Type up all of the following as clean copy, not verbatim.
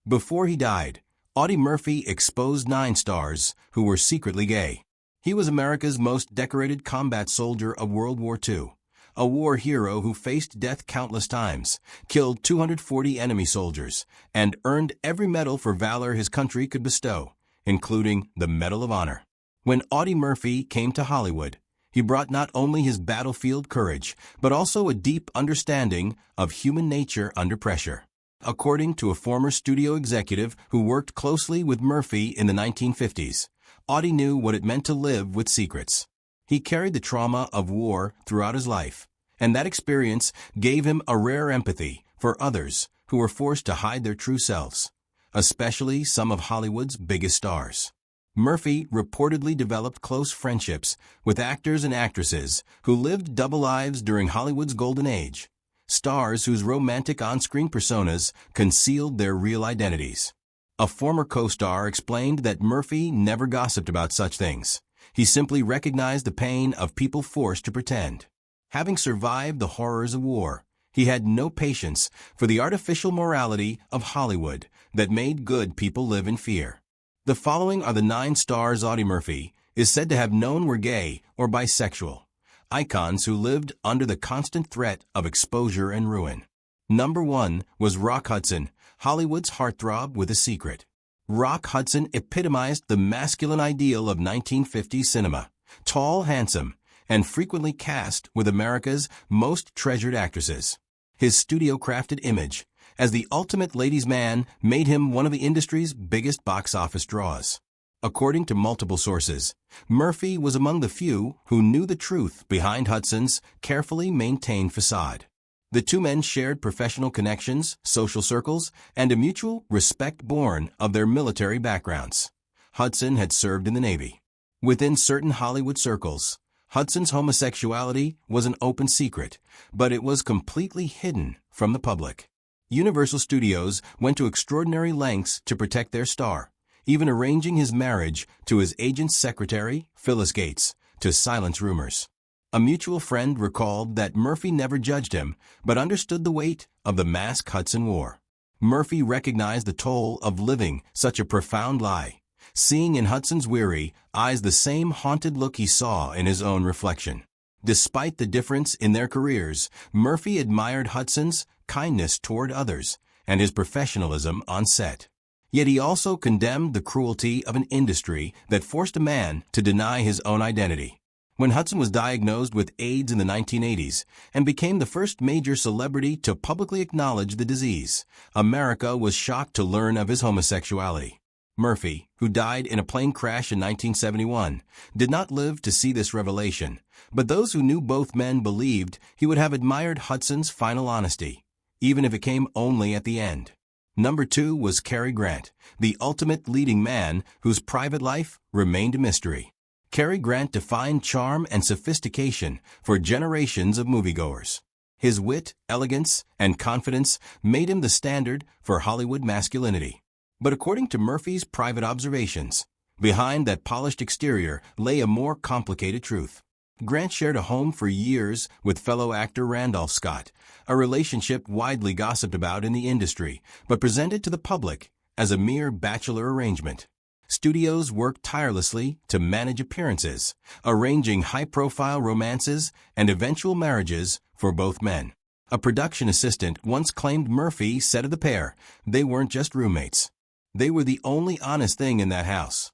Before he died, Audie Murphy exposed 9 stars who were secretly gay. He was America's most decorated combat soldier of World War II, a war hero who faced death countless times, killed 240 enemy soldiers, and earned every medal for valor his country could bestow, including the Medal of Honor. When Audie Murphy came to Hollywood, he brought not only his battlefield courage, but also a deep understanding of human nature under pressure. According to a former studio executive who worked closely with Murphy in the 1950s, Audie knew what it meant to live with secrets. He carried the trauma of war throughout his life, and that experience gave him a rare empathy for others who were forced to hide their true selves, especially some of Hollywood's biggest stars. Murphy reportedly developed close friendships with actors and actresses who lived double lives during Hollywood's golden age, stars whose romantic on-screen personas concealed their real identities. A former co-star explained that Murphy never gossiped about such things. He simply recognized the pain of people forced to pretend. Having survived the horrors of war, he had no patience for the artificial morality of Hollywood that made good people live in fear. The following are the 9 stars Audie Murphy is said to have known were gay or bisexual, icons who lived under the constant threat of exposure and ruin. Number 1 was Rock Hudson, Hollywood's heartthrob with a secret. Rock Hudson epitomized the masculine ideal of 1950s cinema, tall, handsome, and frequently cast with America's most treasured actresses. His studio-crafted image as the ultimate ladies' man made him one of the industry's biggest box office draws. According to multiple sources, Murphy was among the few who knew the truth behind Hudson's carefully maintained facade. The two men shared professional connections, social circles, and a mutual respect born of their military backgrounds. Hudson had served in the Navy. Within certain Hollywood circles, Hudson's homosexuality was an open secret, but it was completely hidden from the public. Universal Studios went to extraordinary lengths to protect their star, even arranging his marriage to his agent's secretary, Phyllis Gates, to silence rumors. A mutual friend recalled that Murphy never judged him, but understood the weight of the mask Hudson wore. Murphy recognized the toll of living such a profound lie, seeing in Hudson's weary eyes the same haunted look he saw in his own reflection. Despite the difference in their careers, Murphy admired Hudson's kindness toward others and his professionalism on set. Yet he also condemned the cruelty of an industry that forced a man to deny his own identity. When Hudson was diagnosed with AIDS in the 1980s and became the first major celebrity to publicly acknowledge the disease, America was shocked to learn of his homosexuality. Murphy, who died in a plane crash in 1971, did not live to see this revelation, but those who knew both men believed he would have admired Hudson's final honesty, even if it came only at the end. Number 2 was Cary Grant, the ultimate leading man whose private life remained a mystery. Cary Grant defined charm and sophistication for generations of moviegoers. His wit, elegance, and confidence made him the standard for Hollywood masculinity. But according to Murphy's private observations, behind that polished exterior lay a more complicated truth. Grant shared a home for years with fellow actor Randolph Scott, a relationship widely gossiped about in the industry, but presented to the public as a mere bachelor arrangement. Studios worked tirelessly to manage appearances, arranging high-profile romances and eventual marriages for both men. A production assistant once claimed Murphy said of the pair, they weren't just roommates. They were the only honest thing in that house.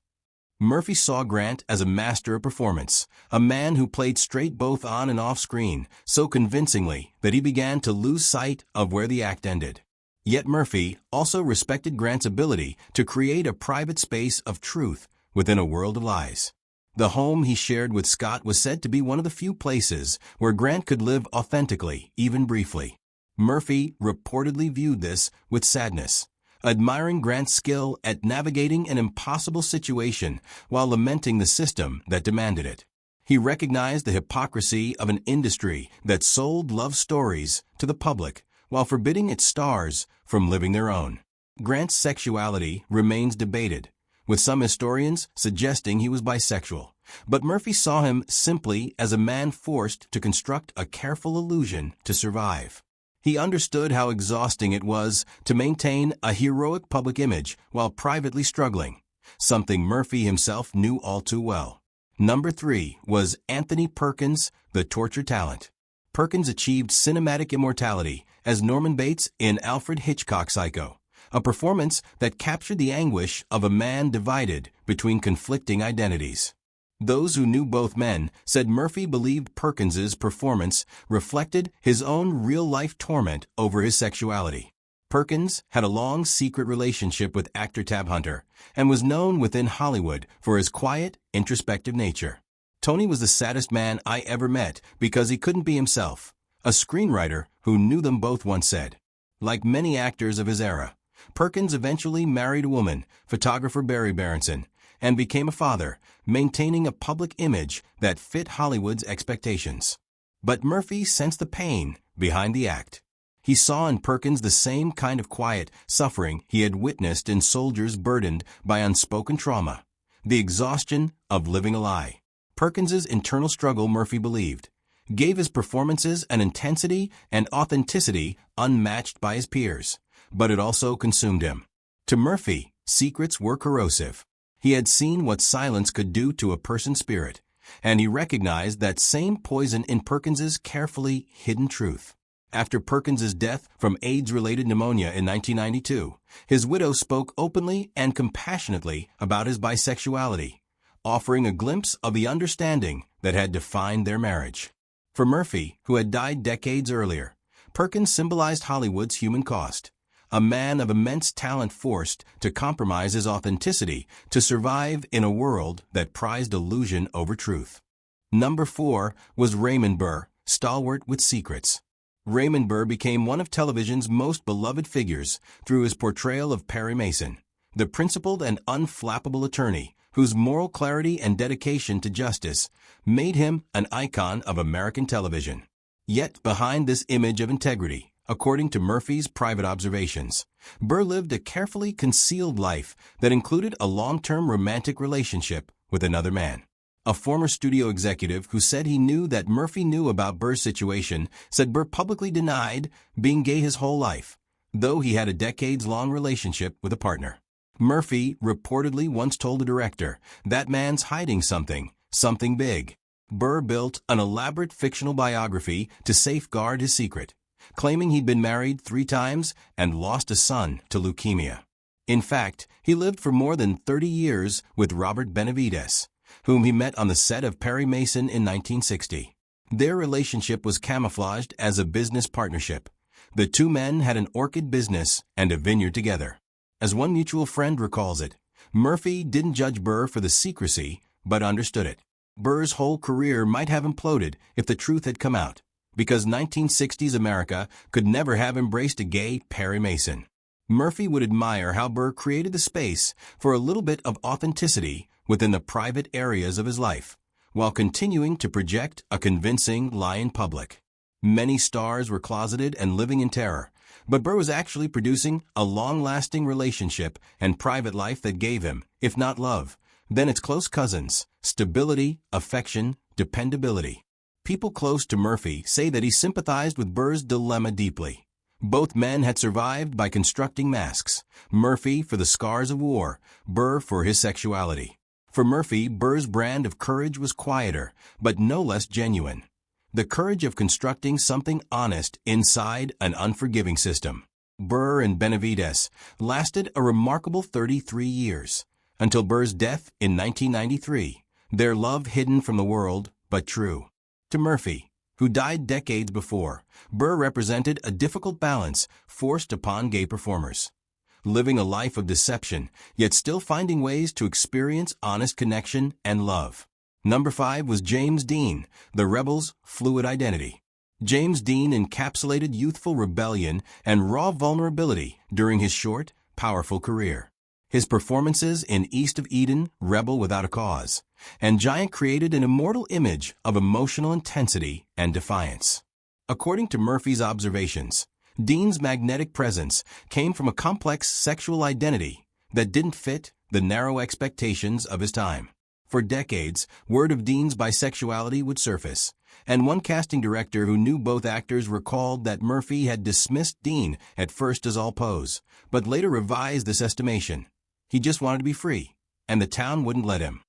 Murphy saw Grant as a master of performance, a man who played straight both on and off screen so convincingly that he began to lose sight of where the act ended. Yet Murphy also respected Grant's ability to create a private space of truth within a world of lies. The home he shared with Scott was said to be one of the few places where Grant could live authentically, even briefly. Murphy reportedly viewed this with sadness, admiring Grant's skill at navigating an impossible situation while lamenting the system that demanded it. He recognized the hypocrisy of an industry that sold love stories to the public while forbidding its stars from living their own. Grant's sexuality remains debated, with some historians suggesting he was bisexual, but Murphy saw him simply as a man forced to construct a careful illusion to survive. He understood how exhausting it was to maintain a heroic public image while privately struggling, something Murphy himself knew all too well. Number 3 was Anthony Perkins, the torture talent. Perkins achieved cinematic immortality as Norman Bates in Alfred Hitchcock's Psycho, a performance that captured the anguish of a man divided between conflicting identities. Those who knew both men said Murphy believed Perkins's performance reflected his own real-life torment over his sexuality. Perkins had a long secret relationship with actor Tab Hunter and was known within Hollywood for his quiet, introspective nature. Tony was the saddest man I ever met because he couldn't be himself, a screenwriter who knew them both once said. Like many actors of his era, Perkins eventually married a woman, photographer Barry Berenson, and became a father, maintaining a public image that fit Hollywood's expectations. But Murphy sensed the pain behind the act. He saw in Perkins the same kind of quiet suffering he had witnessed in soldiers burdened by unspoken trauma, the exhaustion of living a lie. Perkins's internal struggle, Murphy believed, gave his performances an intensity and authenticity unmatched by his peers, but it also consumed him. To Murphy, secrets were corrosive. He had seen what silence could do to a person's spirit, and he recognized that same poison in Perkins's carefully hidden truth. After Perkins's death from AIDS-related pneumonia in 1992, his widow spoke openly and compassionately about his bisexuality, offering a glimpse of the understanding that had defined their marriage. For Murphy, who had died decades earlier, Perkins symbolized Hollywood's human cost, a man of immense talent forced to compromise his authenticity to survive in a world that prized illusion over truth. Number 4 was Raymond Burr, stalwart with secrets. Raymond Burr became one of television's most beloved figures through his portrayal of Perry Mason, the principled and unflappable attorney whose moral clarity and dedication to justice made him an icon of American television. Yet behind this image of integrity, according to Murphy's private observations, Burr lived a carefully concealed life that included a long-term romantic relationship with another man. A former studio executive who said he knew that Murphy knew about Burr's situation said Burr publicly denied being gay his whole life, though he had a decades-long relationship with a partner. Murphy reportedly once told a director, "That man's hiding something big." Burr built an elaborate fictional biography to safeguard his secret, claiming he'd been married 3 times and lost a son to leukemia. In fact, he lived for more than 30 years with Robert Benavides, whom he met on the set of Perry Mason in 1960. Their relationship was camouflaged as a business partnership. The two men had an orchid business and a vineyard together. As one mutual friend recalls it, Murphy didn't judge Burr for the secrecy, but understood it. Burr's whole career might have imploded if the truth had come out, because 1960s America could never have embraced a gay Perry Mason. Murphy would admire how Burr created the space for a little bit of authenticity within the private areas of his life, while continuing to project a convincing lie in public. Many stars were closeted and living in terror, but Burr was actually producing a long-lasting relationship and private life that gave him, if not love, then its close cousins, stability, affection, dependability. People close to Murphy say that he sympathized with Burr's dilemma deeply. Both men had survived by constructing masks, Murphy for the scars of war, Burr for his sexuality. For Murphy, Burr's brand of courage was quieter, but no less genuine. The courage of constructing something honest inside an unforgiving system. Burr and Benavides lasted a remarkable 33 years, until Burr's death in 1993, their love hidden from the world, but true. To Murphy, who died decades before, Burr represented a difficult balance forced upon gay performers. Living a life of deception, yet still finding ways to experience honest connection and love. Number 5 was James Dean, the Rebel's fluid identity. James Dean encapsulated youthful rebellion and raw vulnerability during his short, powerful career. His performances in East of Eden, Rebel Without a Cause, and Giant created an immortal image of emotional intensity and defiance. According to Murphy's observations, Dean's magnetic presence came from a complex sexual identity that didn't fit the narrow expectations of his time. For decades, word of Dean's bisexuality would surface, and one casting director who knew both actors recalled that Murphy had dismissed Dean at first as all pose, but later revised this estimation. He just wanted to be free, and the town wouldn't let him.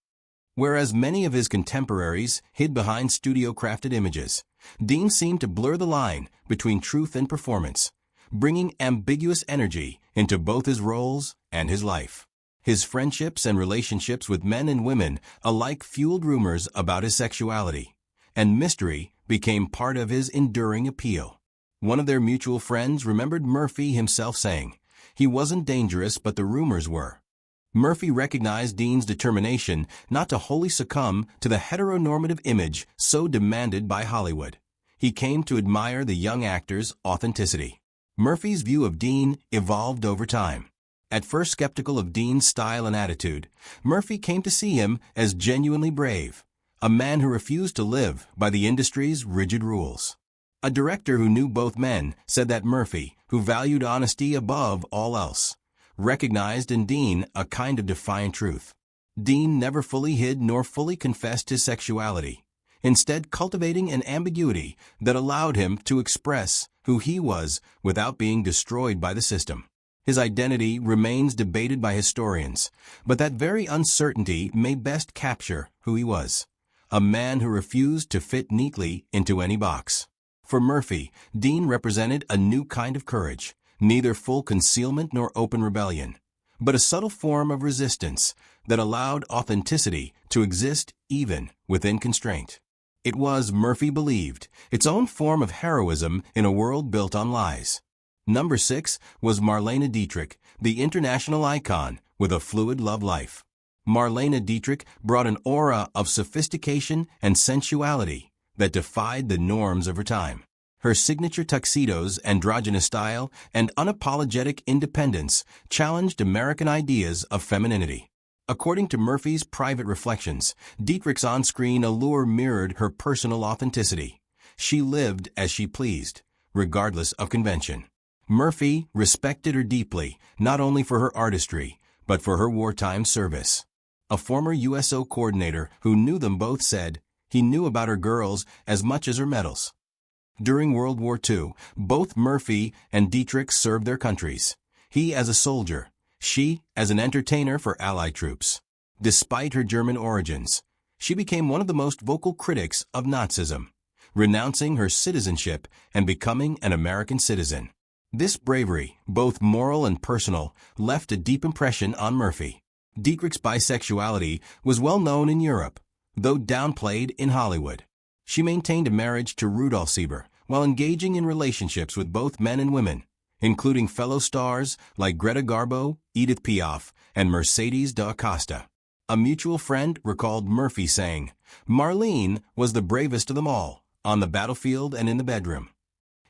Whereas many of his contemporaries hid behind studio-crafted images, Dean seemed to blur the line between truth and performance, bringing ambiguous energy into both his roles and his life. His friendships and relationships with men and women alike fueled rumors about his sexuality, and mystery became part of his enduring appeal. One of their mutual friends remembered Murphy himself saying, "He wasn't dangerous, but the rumors were." Murphy recognized Dean's determination not to wholly succumb to the heteronormative image so demanded by Hollywood. He came to admire the young actor's authenticity. Murphy's view of Dean evolved over time. At first skeptical of Dean's style and attitude, Murphy came to see him as genuinely brave, a man who refused to live by the industry's rigid rules. A director who knew both men said that Murphy, who valued honesty above all else, recognized in Dean a kind of defiant truth. Dean never fully hid nor fully confessed his sexuality, instead cultivating an ambiguity that allowed him to express who he was without being destroyed by the system. His identity remains debated by historians, but that very uncertainty may best capture who he was, a man who refused to fit neatly into any box. For Murphy, Dean represented a new kind of courage, neither full concealment nor open rebellion, but a subtle form of resistance that allowed authenticity to exist even within constraint. It was, Murphy believed, its own form of heroism in a world built on lies. Number 6 was Marlene Dietrich, the international icon with a fluid love life. Marlene Dietrich brought an aura of sophistication and sensuality that defied the norms of her time. Her signature tuxedos, androgynous style, and unapologetic independence challenged American ideas of femininity. According to Murphy's private reflections, Dietrich's on-screen allure mirrored her personal authenticity. She lived as she pleased, regardless of convention. Murphy respected her deeply, not only for her artistry, but for her wartime service. A former USO coordinator who knew them both said he knew about her girls as much as her medals. During World War II, both Murphy and Dietrich served their countries, he as a soldier, she as an entertainer for Allied troops. Despite her German origins, she became one of the most vocal critics of Nazism, renouncing her citizenship and becoming an American citizen. This bravery, both moral and personal, left a deep impression on Murphy. Dietrich's bisexuality was well known in Europe, though downplayed in Hollywood. She maintained a marriage to Rudolf Sieber while engaging in relationships with both men and women, including fellow stars like Greta Garbo, Edith Piaf, and Mercedes Acosta. A mutual friend recalled Murphy saying, "Marlene was the bravest of them all, on the battlefield and in the bedroom."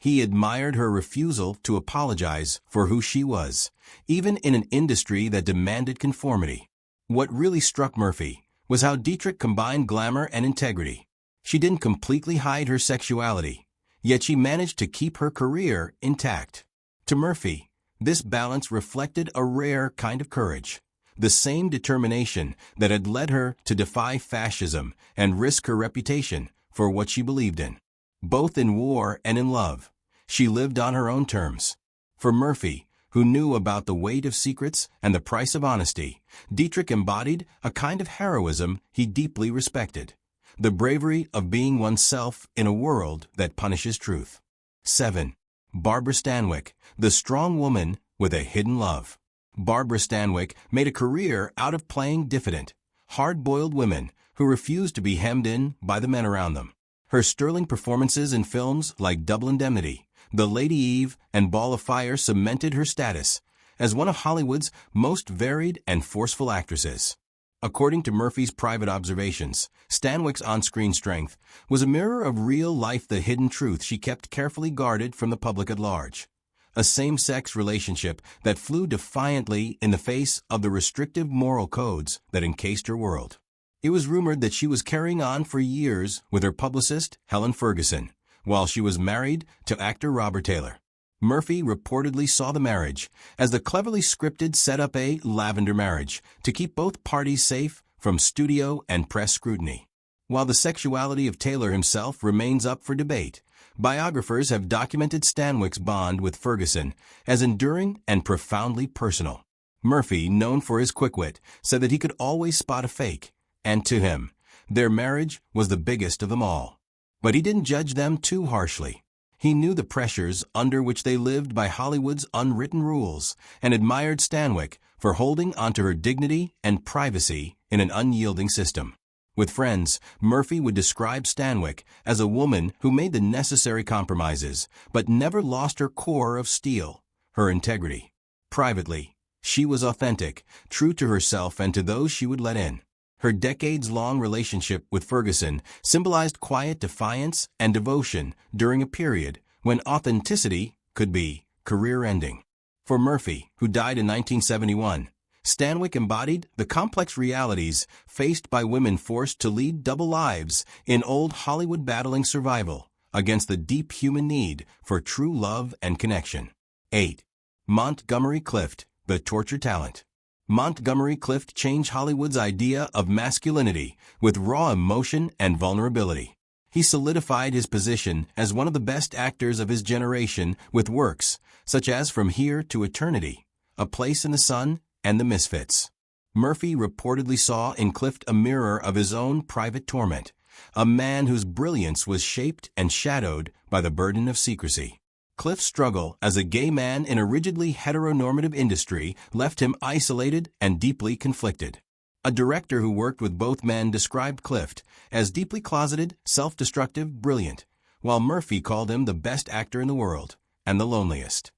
He admired her refusal to apologize for who she was, even in an industry that demanded conformity. What really struck Murphy was how Dietrich combined glamour and integrity. She didn't completely hide her sexuality, yet she managed to keep her career intact. To Murphy, this balance reflected a rare kind of courage, the same determination that had led her to defy fascism and risk her reputation for what she believed in. Both in war and in love, she lived on her own terms. For Murphy, who knew about the weight of secrets and the price of honesty, Dietrich embodied a kind of heroism he deeply respected, the bravery of being oneself in a world that punishes truth. 7. Barbara Stanwyck, the strong woman with a hidden love. Barbara Stanwyck made a career out of playing diffident, hard-boiled women who refused to be hemmed in by the men around them. Her sterling performances in films like Double Indemnity, The Lady Eve, and Ball of Fire cemented her status as one of Hollywood's most varied and forceful actresses. According to Murphy's private observations, Stanwyck's on-screen strength was a mirror of real life, the hidden truth she kept carefully guarded from the public at large. A same-sex relationship that flew defiantly in the face of the restrictive moral codes that encased her world. It was rumored that she was carrying on for years with her publicist, Helen Ferguson, while she was married to actor Robert Taylor. Murphy reportedly saw the marriage as the cleverly scripted set-up a lavender marriage to keep both parties safe from studio and press scrutiny. While the sexuality of Taylor himself remains up for debate, biographers have documented Stanwyck's bond with Ferguson as enduring and profoundly personal. Murphy, known for his quick wit, said that he could always spot a fake, and to him, their marriage was the biggest of them all. But he didn't judge them too harshly. He knew the pressures under which they lived by Hollywood's unwritten rules and admired Stanwyck for holding onto her dignity and privacy in an unyielding system. With friends, Murphy would describe Stanwyck as a woman who made the necessary compromises but never lost her core of steel, her integrity. Privately, she was authentic, true to herself and to those she would let in. Her decades-long relationship with Ferguson symbolized quiet defiance and devotion during a period when authenticity could be career-ending. For Murphy, who died in 1971, Stanwyck embodied the complex realities faced by women forced to lead double lives in old Hollywood, battling survival against the deep human need for true love and connection. 8. Montgomery Clift, the torture talent. Montgomery Clift changed Hollywood's idea of masculinity with raw emotion and vulnerability. He solidified his position as one of the best actors of his generation with works such as From Here to Eternity, A Place in the Sun, and The Misfits. Murphy reportedly saw in Clift a mirror of his own private torment, a man whose brilliance was shaped and shadowed by the burden of secrecy. Clift's struggle as a gay man in a rigidly heteronormative industry left him isolated and deeply conflicted. A director who worked with both men described Clift as deeply closeted, self-destructive, brilliant, while Murphy called him the best actor in the world and the loneliest.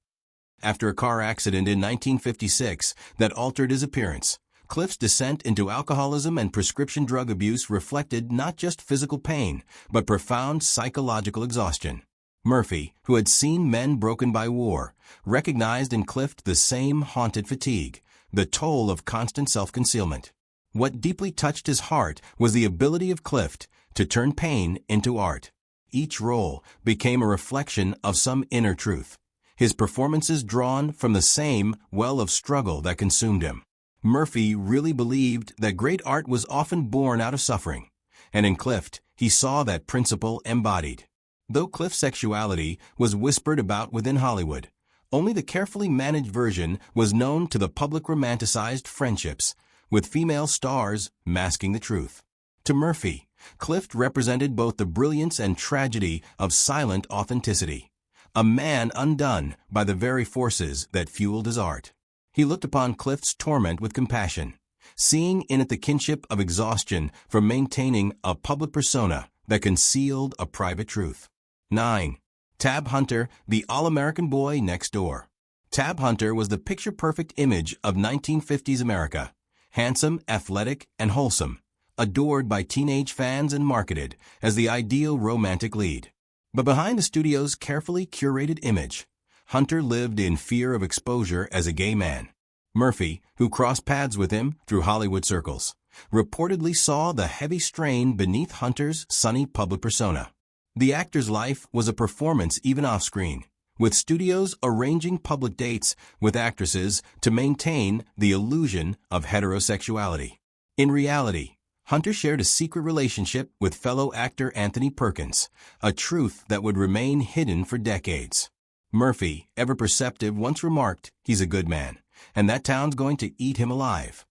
After a car accident in 1956 that altered his appearance, Clift's descent into alcoholism and prescription drug abuse reflected not just physical pain, but profound psychological exhaustion. Murphy, who had seen men broken by war, recognized in Clift the same haunted fatigue, the toll of constant self-concealment. What deeply touched his heart was the ability of Clift to turn pain into art. Each role became a reflection of some inner truth, his performances drawn from the same well of struggle that consumed him. Murphy really believed that great art was often born out of suffering, and in Clift he saw that principle embodied. Though Clift's sexuality was whispered about within Hollywood, only the carefully managed version was known to the public. Romanticized friendships, with female stars masking the truth. To Murphy, Clift represented both the brilliance and tragedy of silent authenticity, a man undone by the very forces that fueled his art. He looked upon Clift's torment with compassion, seeing in it the kinship of exhaustion from maintaining a public persona that concealed a private truth. 9. Tab Hunter, the all-American boy next door. Tab Hunter was the picture-perfect image of 1950s America. Handsome, athletic, and wholesome, adored by teenage fans and marketed as the ideal romantic lead. But behind the studio's carefully curated image, Hunter lived in fear of exposure as a gay man. Murphy, who crossed paths with him through Hollywood circles, reportedly saw the heavy strain beneath Hunter's sunny public persona. The actor's life was a performance even off-screen, with studios arranging public dates with actresses to maintain the illusion of heterosexuality. In reality, Hunter shared a secret relationship with fellow actor Anthony Perkins, a truth that would remain hidden for decades. Murphy, ever perceptive, once remarked, "He's a good man, and that town's going to eat him alive."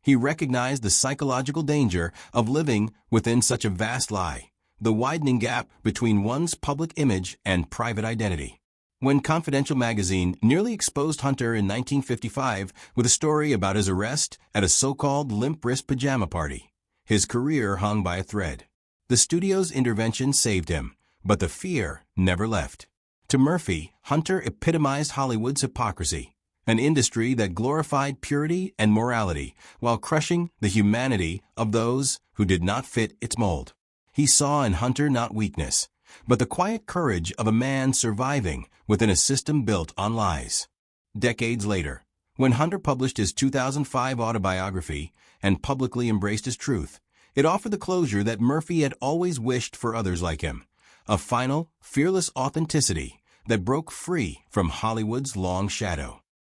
He recognized the psychological danger of living within such a vast lie, the widening gap between one's public image and private identity. When Confidential magazine nearly exposed Hunter in 1955 with a story about his arrest at a so-called limp-wrist pajama party, his career hung by a thread. The studio's intervention saved him, but the fear never left. To Murphy, Hunter epitomized Hollywood's hypocrisy, an industry that glorified purity and morality while crushing the humanity of those who did not fit its mold. He saw in Hunter not weakness, but the quiet courage of a man surviving within a system built on lies. Decades later, when Hunter published his 2005 autobiography and publicly embraced his truth, it offered the closure that Murphy had always wished for others like him, a final, fearless authenticity that broke free from Hollywood's long shadow.